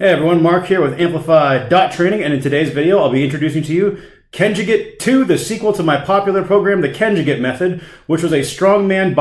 Hey everyone, Mark here with Amplified Training, and in today's video I'll be introducing to you Kenjugate 2, the sequel to my popular program, the Kenjugate method, which was a strongman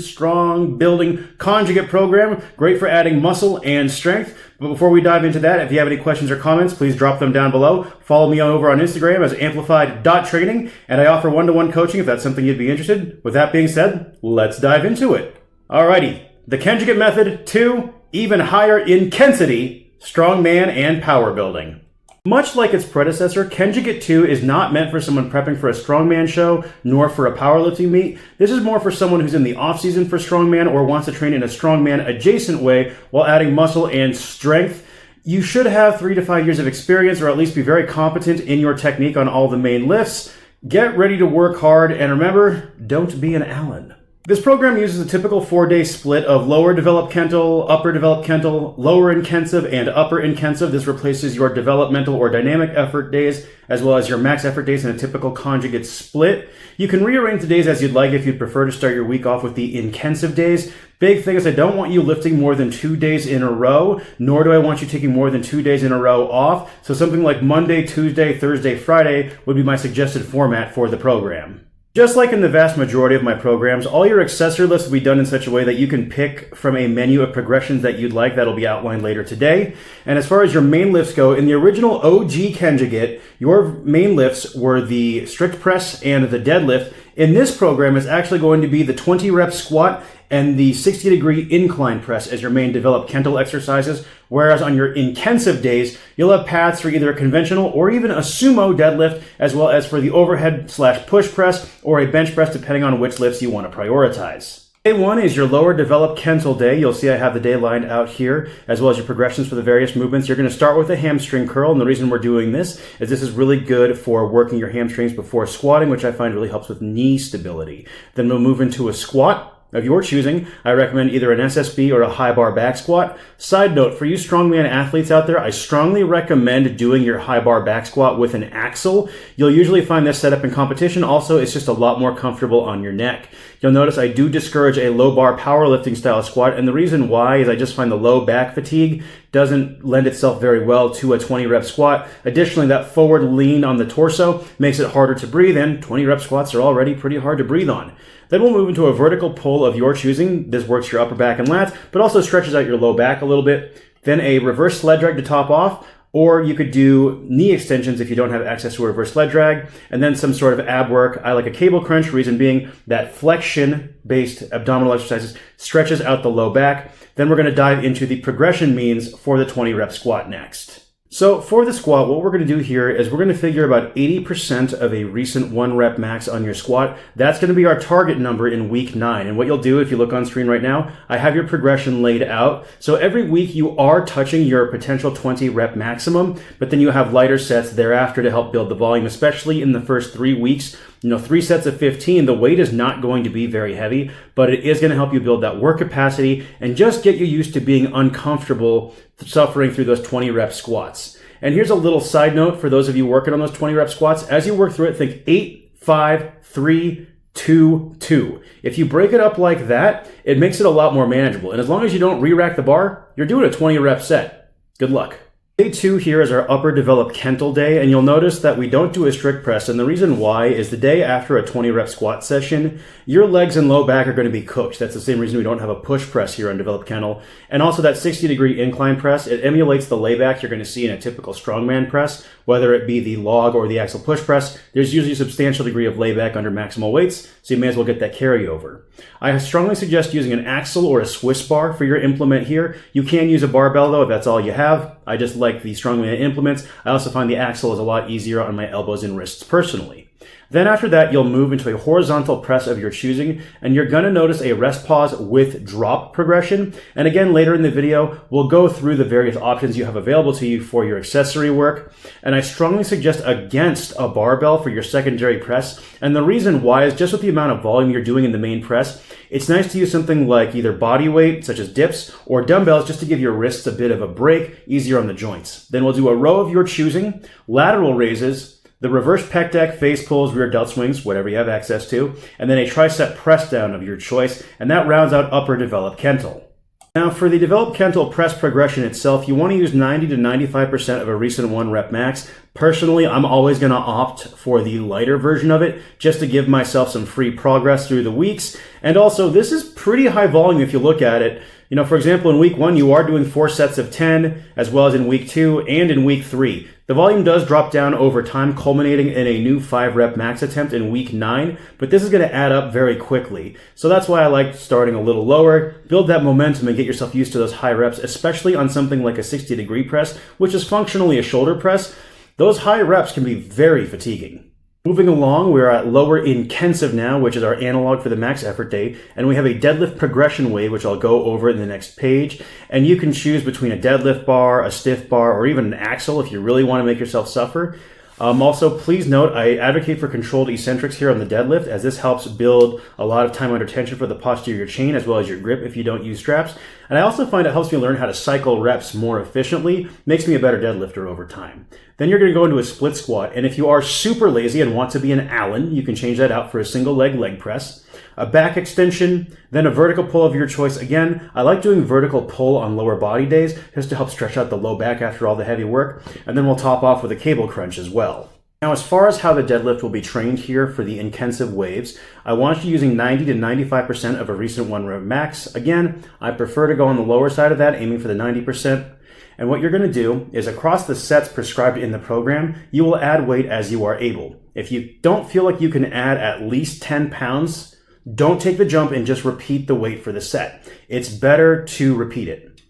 strong building conjugate program, great for adding muscle and strength. But before we dive into that, if you have any questions or comments, please drop them down below. Follow me over on Instagram as Amplified.training, and I offer one-to-one coaching if that's something you'd be interested in. With that being said, let's dive into it. Alrighty, the Kenjugate method 2, even higher inKENsity, strongman and power building. Much like its predecessor, Kenjugate 2 is not meant for someone prepping for a strongman show, nor for a powerlifting meet. This is more for someone who's in the off-season for strongman or wants to train in a strongman adjacent way while adding muscle and strength. You should have 3 to 5 years of experience, or at least be very competent in your technique on all the main lifts. Get ready to work hard, and remember, don't be an Allen. This program uses a typical 4-day split of lower developmental, upper developmental, lower intensive, and upper intensive. This replaces your developmental or dynamic effort days, as well as your max effort days in a typical conjugate split. You can rearrange the days as you'd like if you'd prefer to start your week off with the intensive days. Big thing is I don't want you lifting more than 2 days in a row, nor do I want you taking more than 2 days in a row off. So something like Monday, Tuesday, Thursday, Friday would be my suggested format for the program. Just like in the vast majority of my programs, all your accessory lifts will be done in such a way that you can pick from a menu of progressions that you'd like. That'll be outlined later today. And as far as your main lifts go, in the original OG Kenjugate, your main lifts were the strict press and the deadlift. In this program, it's actually going to be the 20 rep squat and the 60-degree incline press as your main developmental exercises, whereas on your intensive days, you'll have paths for either a conventional or even a sumo deadlift, as well as for the overhead/push press or a bench press, depending on which lifts you want to prioritize. Day 1 is your lower developmental day. You'll see I have the day lined out here, as well as your progressions for the various movements. You're going to start with a hamstring curl, and the reason we're doing this is really good for working your hamstrings before squatting, which I find really helps with knee stability. Then we'll move into a squat of your choosing. I recommend either an SSB or a high bar back squat. Side note, for you strongman athletes out there, I strongly recommend doing your high bar back squat with an axle. You'll usually find this set up in competition. Also, it's just a lot more comfortable on your neck. You'll notice I do discourage a low bar powerlifting style squat, and the reason why is I just find the low back fatigue doesn't lend itself very well to a 20 rep squat. Additionally, that forward lean on the torso makes it harder to breathe, and 20 rep squats are already pretty hard to breathe on. Then we'll move into a vertical pull of your choosing. This works your upper back and lats, but also stretches out your low back a little bit. Then a reverse sled drag to top off, or you could do knee extensions if you don't have access to a reverse sled drag, and then some sort of ab work. I like a cable crunch, reason being that flexion-based abdominal exercises stretches out the low back. Then we're going to dive into the progression means for the 20 rep squat next. So for the squat, what we're going to do here is we're going to figure about 80% of a recent 1 rep max on your squat. That's going to be our target number in week 9. And what you'll do if you look on screen right now, I have your progression laid out. So every week you are touching your potential 20 rep maximum, but then you have lighter sets thereafter to help build the volume, especially in the first 3 weeks. 3 sets of 15, the weight is not going to be very heavy, but it is going to help you build that work capacity and just get you used to being uncomfortable suffering through those 20 rep squats. And here's a little side note for those of you working on those 20 rep squats. As you work through it, think 8, 5, 3, 2, 2. If you break it up like that, it makes it a lot more manageable. And as long as you don't re-rack the bar, you're doing a 20 rep set. Good luck. Day 2 here is our upper developmental day, and you'll notice that we don't do a strict press, and the reason why is the day after a 20 rep squat session, your legs and low back are going to be cooked. That's the same reason we don't have a push press here on developmental. And also that 60-degree incline press, it emulates the layback you're going to see in a typical strongman press, whether it be the log or the axle push press. There's usually a substantial degree of layback under maximal weights, so you may as well get that carryover. I strongly suggest using an axle or a Swiss bar for your implement here. You can use a barbell though if that's all you have. I just like the strongman implements. I also find the axle is a lot easier on my elbows and wrists personally. Then after that, you'll move into a horizontal press of your choosing, and you're going to notice a rest pause with drop progression. And again, later in the video, we'll go through the various options you have available to you for your accessory work. And I strongly suggest against a barbell for your secondary press. And the reason why is just with the amount of volume you're doing in the main press, it's nice to use something like either body weight, such as dips, or dumbbells just to give your wrists a bit of a break, easier on the joints. Then we'll do a row of your choosing, lateral raises, the reverse pec deck, face pulls, rear delt swings, whatever you have access to, and then a tricep press down of your choice, and that rounds out upper developmental. Now for the developed Kentel press progression itself, you want to use 90 to 95% of a recent 1 rep max. Personally, I'm always going to opt for the lighter version of it just to give myself some free progress through the weeks. And also, this is pretty high volume if you look at it. You know, for example, in week 1, you are doing 4 sets of 10, as well as in week 2 and in week 3. The volume does drop down over time, culminating in a new 5 rep max attempt in week 9, but this is going to add up very quickly. So that's why I like starting a little lower, build that momentum and get yourself used to those high reps, especially on something like a 60-degree press, which is functionally a shoulder press. Those high reps can be very fatiguing. Moving along, we're at lower inKENsive now, which is our analog for the max effort day, and we have a deadlift progression wave, which I'll go over in the next page. And you can choose between a deadlift bar, a stiff bar, or even an axle if you really want to make yourself suffer. Also, please note, I advocate for controlled eccentrics here on the deadlift, as this helps build a lot of time under tension for the posterior chain as well as your grip if you don't use straps. And I also find it helps me learn how to cycle reps more efficiently, makes me a better deadlifter over time. Then you're going to go into a split squat, and if you are super lazy and want to be an Allen, you can change that out for a single leg press. A back extension, then a vertical pull of your choice. Again, I like doing vertical pull on lower body days just to help stretch out the low back after all the heavy work. And then we'll top off with a cable crunch as well. Now, as far as how the deadlift will be trained here for the inKENsive waves, I want you using 90 to 95% of a recent 1 rep max. Again, I prefer to go on the lower side of that, aiming for the 90%. And what you're going to do is across the sets prescribed in the program, you will add weight as you are able. If you don't feel like you can add at least 10 pounds, don't take the jump and just repeat the weight for the set. It's better to repeat it.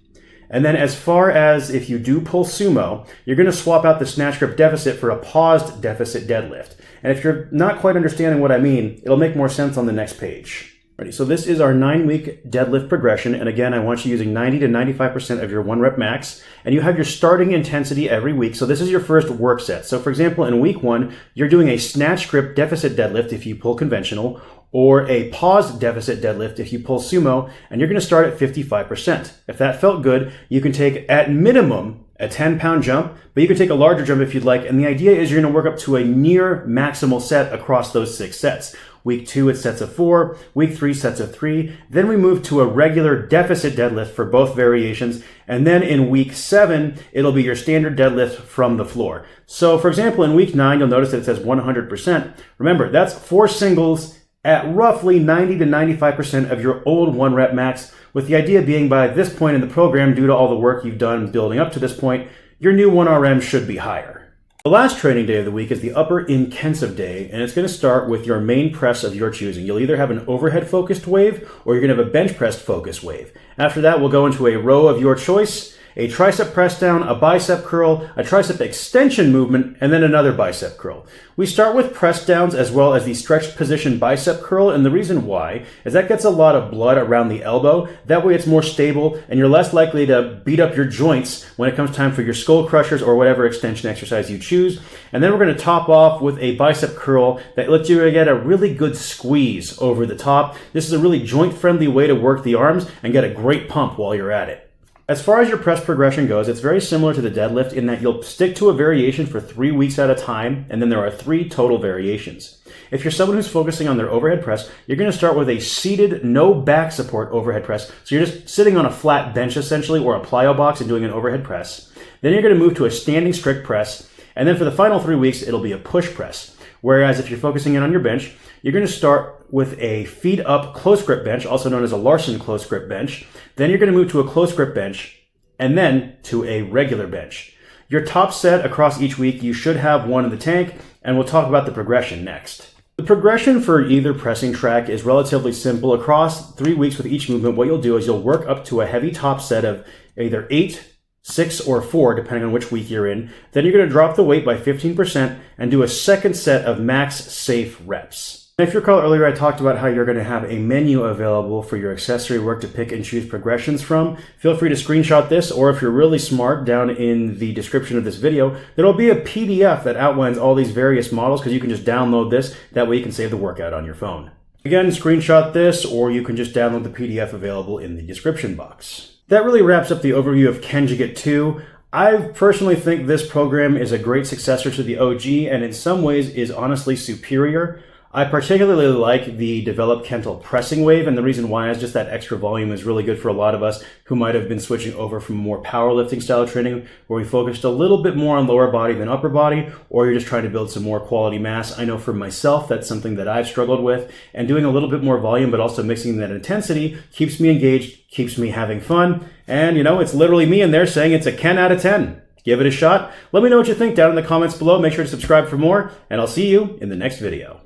And then as far as if you do pull sumo, you're going to swap out the snatch grip deficit for a paused deficit deadlift. And if you're not quite understanding what I mean, it'll make more sense on the next page. Ready? So this is our 9-week deadlift progression. And again, I want you using 90 to 95% of your 1 rep max. And you have your starting intensity every week. So this is your first work set. So for example, in week 1, you're doing a snatch grip deficit deadlift if you pull conventional, or a paused deficit deadlift if you pull sumo, and you're going to start at 55%. If that felt good, you can take at minimum a 10-pound jump, but you can take a larger jump if you'd like. And the idea is you're going to work up to a near maximal set across those 6 sets. Week 2, it's sets of 4. Week 3, sets of 3. Then we move to a regular deficit deadlift for both variations. And then in week 7, it'll be your standard deadlift from the floor. So for example, in week 9, you'll notice that it says 100%. Remember, that's 4 singles at roughly 90 to 95% of your old 1 rep max, with the idea being by this point in the program, due to all the work you've done building up to this point, your new 1RM should be higher. The last training day of the week is the upper inKENsive day, and it's going to start with your main press of your choosing. You'll either have an overhead focused wave or you're going to have a bench pressed focused wave. After that, we'll go into a row of your choice, a tricep press down, a bicep curl, a tricep extension movement, and then another bicep curl. We start with press downs as well as the stretched position bicep curl, and the reason why is that gets a lot of blood around the elbow. That way it's more stable and you're less likely to beat up your joints when it comes time for your skull crushers or whatever extension exercise you choose. And then we're going to top off with a bicep curl that lets you get a really good squeeze over the top. This is a really joint-friendly way to work the arms and get a great pump while you're at it. As far as your press progression goes, it's very similar to the deadlift in that you'll stick to a variation for 3 weeks at a time, and then there are 3 total variations. If you're someone who's focusing on their overhead press, you're going to start with a seated, no back support overhead press. So you're just sitting on a flat bench essentially, or a plyo box, and doing an overhead press. Then you're going to move to a standing strict press, and then for the final 3 weeks, it'll be a push press. Whereas if you're focusing in on your bench, you're going to start with a feet up close grip bench, also known as a Larson close grip bench. Then you're going to move to a close grip bench, and then to a regular bench. Your top set across each week, you should have one in the tank, and we'll talk about the progression next. The progression for either pressing track is relatively simple. Across 3 weeks with each movement, what you'll do is you'll work up to a heavy top set of either 8, 6, or 4, depending on which week you're in. Then you're going to drop the weight by 15% and do a second set of max safe reps. If you recall earlier, I talked about how you're going to have a menu available for your accessory work to pick and choose progressions from. Feel free to screenshot this, or if you're really smart, down in the description of this video, there'll be a PDF that outlines all these various models, because you can just download this. That way you can save the workout on your phone. Again, screenshot this, or you can just download the PDF available in the description box. That really wraps up the overview of Kenjugate 2. I personally think this program is a great successor to the OG, and in some ways is honestly superior. I particularly like the developed Kentel pressing wave, and the reason why is just that extra volume is really good for a lot of us who might have been switching over from more powerlifting style training where we focused a little bit more on lower body than upper body, or you're just trying to build some more quality mass. I know for myself that's something that I've struggled with, and doing a little bit more volume but also mixing that intensity keeps me engaged, keeps me having fun, and it's literally me in there saying it's a Ken out of 10. Give it a shot. Let me know what you think down in the comments below. Make sure to subscribe for more, and I'll see you in the next video.